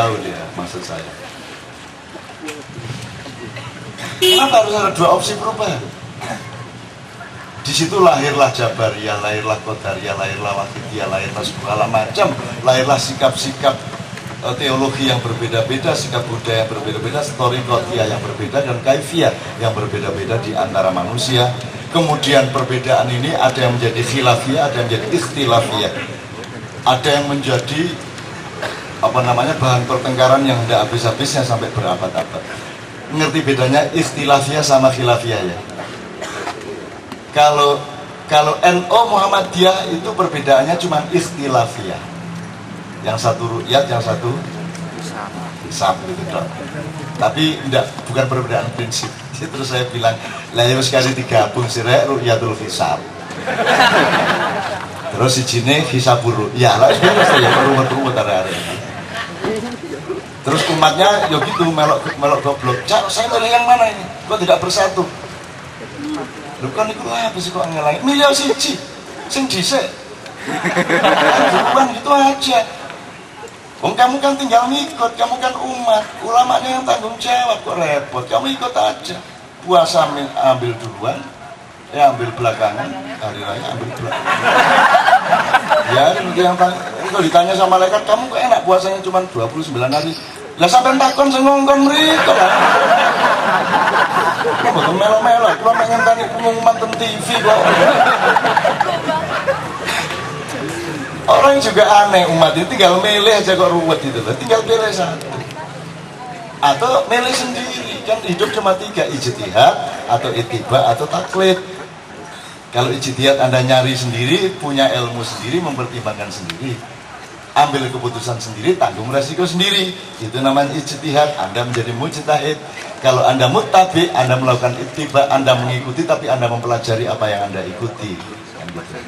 Tahu dia maksud saya. Kenapa harus ada dua opsi perubahan? Di situ lahirlah Jabariyah, lahirlah Qadariyah, lahirlah Wahidiyah, lahirlah segala macam, lahirlah sikap-sikap teologi yang berbeda-beda, sikap budaya yang berbeda-beda, storikotia yang berbeda, dan kaifiyah yang berbeda-beda di antara manusia. Kemudian perbedaan ini ada yang menjadi khilafiyah, ada yang menjadi ikhtilafiyah, ada yang menjadi bahan pertengkaran yang tidak habis-habisnya sampai berabad-abad. Ngerti bedanya ikhtilafiyah sama khilafiyah ya? Kalau NO Muhammadiyah itu perbedaannya cuma ikhtilafiyah. Yang satu ru'yat, yang satu hisab gitu dong. Tapi bukan perbedaan prinsip. Terus saya bilang, lah ya sekali digabung sirek ru'yatul hisab. Terus si jine hisabur ru'yah lah, saya ruwet-ruwet ada-ada. Terus umatnya ya gitu melok goblok. Cak, saya milih yang mana ini? Kok tidak bersatu? Lu kan itu apa sih kok ngelangin? Milih siji, sing dhisik. Bukan gitu aja. Kamu kan tinggal ngikut, kamu kan umat, ulamanya yang tanggung jawab, kok repot. Kamu ikut aja. Puasa ambil duluan, ambil belakangan, hari raya ambil belakangan. Ya, kalau ditanya sama malaikat, kamu kok enak puasanya cuma 29 hari. Lah sampai takon sengongkon mereka lah. Kok betul melo-melo, kalau pengen tanya pengumuman TV kok. Orang juga aneh, umat ini tinggal milih aja kok ruwet gitu loh. Tinggal pilih satu. Atau milih sendiri, kan hidup cuma 3, ijtihad, atau ittiba, atau taklid. Kalau ijtihad Anda nyari sendiri, punya ilmu sendiri, mempertimbangkan sendiri, ambil keputusan sendiri, tanggung resiko sendiri, itu namanya ijtihad. Anda menjadi mujtahid. Kalau Anda muttabi, Anda melakukan ittiba, Anda mengikuti, tapi Anda mempelajari apa yang Anda ikuti, kan gitu.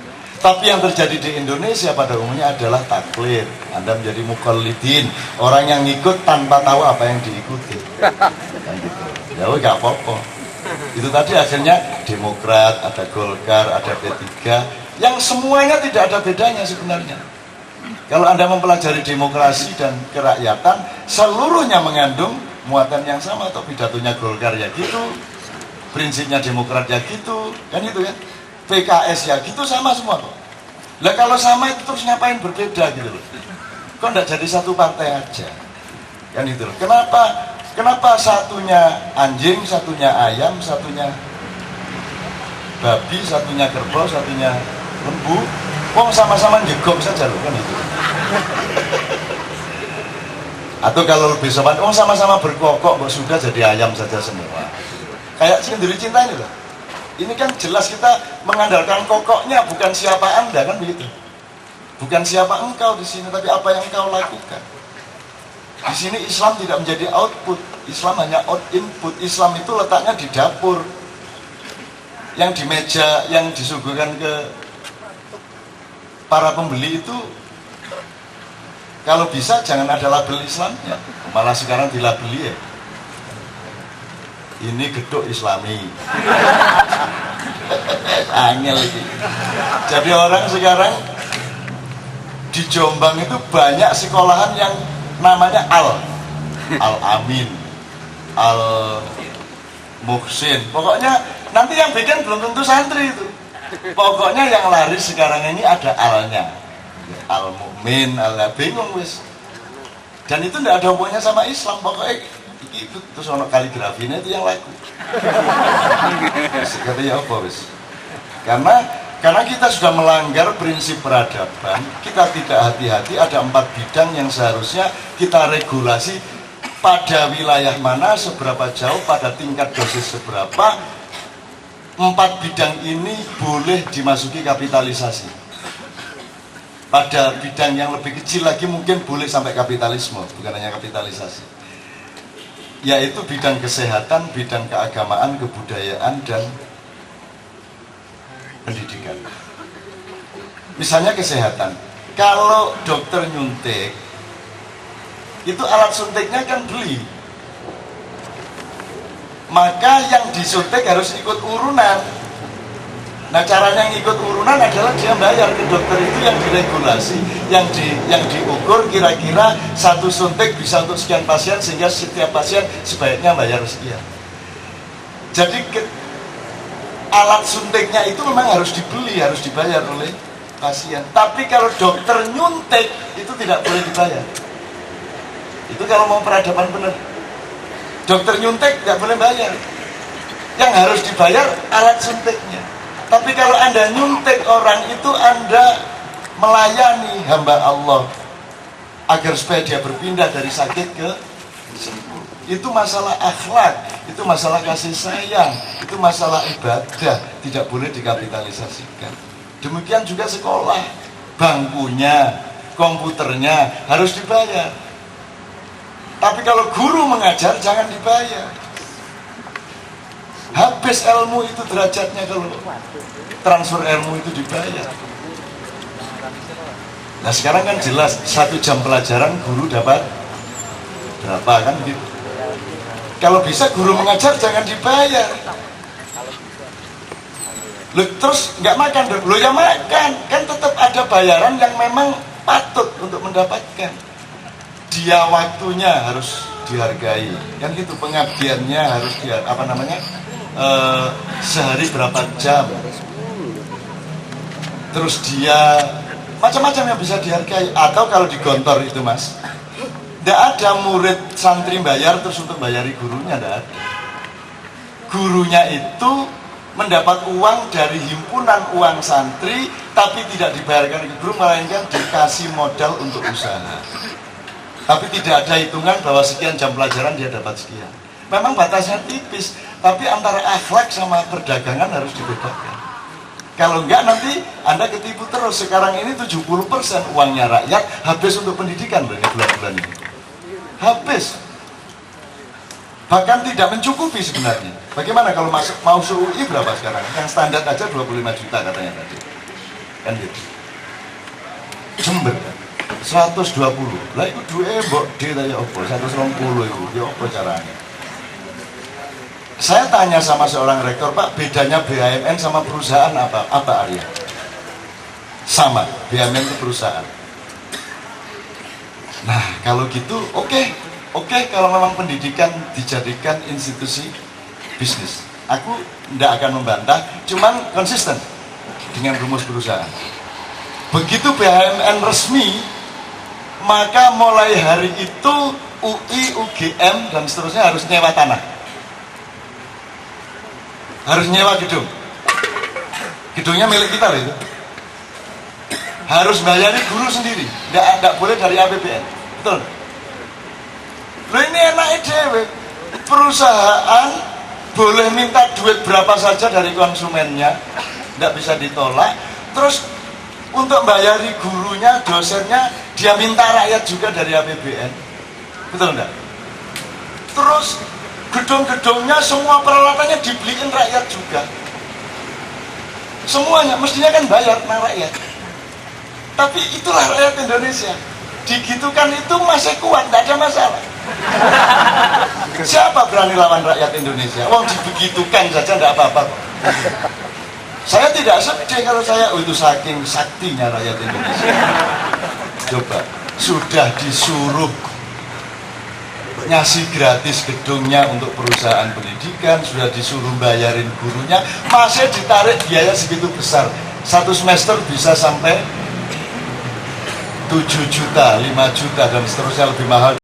Tapi yang terjadi di Indonesia pada umumnya adalah taklid. Anda menjadi muqallidin, orang yang ngikut tanpa tahu apa yang diikuti, kan gitu. Ya gak apa-apa. Itu tadi akhirnya Demokrat, ada Golkar, ada P3, yang semuanya tidak ada bedanya sebenarnya. Kalau Anda mempelajari demokrasi dan kerakyatan, seluruhnya mengandung muatan yang sama. Atau pidatonya Golkar ya gitu, prinsipnya Demokrat ya gitu, kan itu ya. PKS ya gitu, sama semua kok. Lah kalau sama itu terus ngapain berbeda gitu loh? Kok enggak jadi satu partai aja? Kan itu loh. Kenapa satunya anjing, satunya ayam, satunya babi, satunya kerbau, satunya lembu? Sama-sama jegok saja loh, kan itu. Atau kalau lebih sopan, sama-sama berkokok, sudah jadi ayam saja semua. Kayak sendiri cinta ini loh. Ini kan jelas kita mengandalkan kokoknya, bukan siapa Anda, kan begitu. Bukan siapa engkau di sini, tapi apa yang engkau lakukan. Di sini Islam tidak menjadi output, Islam hanya input. Islam itu letaknya di dapur, yang di meja yang disuguhkan ke para pembeli itu. Kalau bisa jangan ada label Islamnya, malah sekarang dilabeli ya. Ini geduk Islami. Angel ini. Jadi orang sekarang di Jombang itu banyak sekolahan yang namanya Al-Amin, Al-Muhsin. Pokoknya nanti yang bikin belum tentu santri itu. Pokoknya yang laris sekarang ini ada Al-nya, Al-Mu'min, Al-Bingung wis. Dan itu tidak ada hubungannya sama Islam. Pokoknya itu terus ono kaligrafinya itu yang laku. Katanya apa wis? Karena kita sudah melanggar prinsip peradaban. Kita tidak hati-hati. Ada 4 bidang yang seharusnya kita regulasi pada wilayah mana, seberapa jauh, pada tingkat dosis seberapa. 4 bidang ini boleh dimasuki kapitalisasi. Pada bidang yang lebih kecil lagi mungkin boleh sampai kapitalisme, bukan hanya kapitalisasi. Yaitu bidang kesehatan, bidang keagamaan, kebudayaan, dan pendidikan. Misalnya kesehatan, kalau dokter nyuntik, itu alat suntiknya kan beli, maka yang disuntik harus ikut urunan. Nah, caranya ngikut urunan adalah dia bayar ke dokter itu yang diregulasi, yang diukur kira-kira satu suntik bisa untuk sekian pasien, sehingga setiap pasien sebaiknya bayar sekian. Jadi alat suntiknya itu memang harus dibeli, harus dibayar oleh pasien. Tapi kalau dokter nyuntik itu tidak boleh dibayar. Itu kalau mau peradaban benar. Dokter nyuntik tidak boleh bayar. Yang harus dibayar alat suntiknya. Tapi kalau Anda nyuntik orang itu, Anda melayani hamba Allah agar supaya dia berpindah dari sakit ke sembuh. Itu masalah akhlak, itu masalah kasih sayang, itu masalah ibadah, tidak boleh dikapitalisasikan. Demikian juga sekolah, bangkunya, komputernya harus dibayar. Tapi kalau guru mengajar jangan dibayar. Habis ilmu itu derajatnya kalau transfer ilmu itu dibayar. Nah sekarang kan jelas 1 jam pelajaran guru dapat berapa kan gitu. Kalau bisa guru mengajar jangan dibayar. Loh, terus nggak makan dong? Loh ya makan, kan tetap ada bayaran yang memang patut untuk mendapatkan. Dia waktunya harus dihargai, kan gitu, pengabdiannya harus sehari berapa jam, terus dia macam-macam yang bisa dihargai. Atau kalau di gontor itu mas, tidak ada murid santri bayar terus untuk bayari gurunya, tidak ada. Gurunya itu mendapat uang dari himpunan uang santri, tapi tidak dibayarkan ke guru, melainkan dikasih modal untuk usaha. Tapi tidak ada hitungan bahwa sekian jam pelajaran dia dapat sekian. Memang batasnya tipis, tapi antara akhlak sama perdagangan harus dibedakan. Kalau enggak nanti Anda ketipu terus. Sekarang ini 70% uangnya rakyat habis untuk pendidikan loh, ini bulan-bulan ini. Habis. Bahkan tidak mencukupi sebenarnya. Bagaimana kalau mau UI berapa sekarang? Yang standar aja 25 juta katanya tadi. Kan gitu. Jember. 120. Lah itu duwe mbok D ta ya apa? 120 itu. Ya apa caranya? Saya tanya sama seorang rektor, Pak, bedanya BUMN sama perusahaan apa? Apa Arya? Sama, BUMN itu perusahaan. Nah, kalau gitu oke, kalau memang pendidikan dijadikan institusi bisnis. Aku tidak akan membantah, cuman konsisten dengan rumus perusahaan. Begitu BUMN resmi, maka mulai hari itu UI, UGM, dan seterusnya harus nyewa tanah. Harus nyewa gedung. Gedungnya milik kita loh itu. Harus bayari guru sendiri. Tidak boleh dari APBN. Betul? Loh ini enaknya dewe. Perusahaan boleh minta duit berapa saja dari konsumennya. Tidak bisa ditolak. Terus untuk bayari gurunya, dosennya, dia minta rakyat juga dari APBN. Betul enggak? Terus gedung-gedungnya semua peralatannya dibeliin rakyat juga. Semuanya mestinya kan bayar rakyat. Tapi itulah rakyat Indonesia. Digitukan itu masih kuat, tidak ada masalah. Siapa berani lawan rakyat Indonesia? Wong dibegitukan saja tidak apa-apa. Saya tidak sedih kalau itu saking saktinya rakyat Indonesia. Coba, sudah disuruh ngasih gratis gedungnya untuk perusahaan pendidikan, sudah disuruh bayarin gurunya, masih ditarik biaya segitu besar. 1 semester bisa sampai 7 juta, 5 juta, dan seterusnya lebih mahal.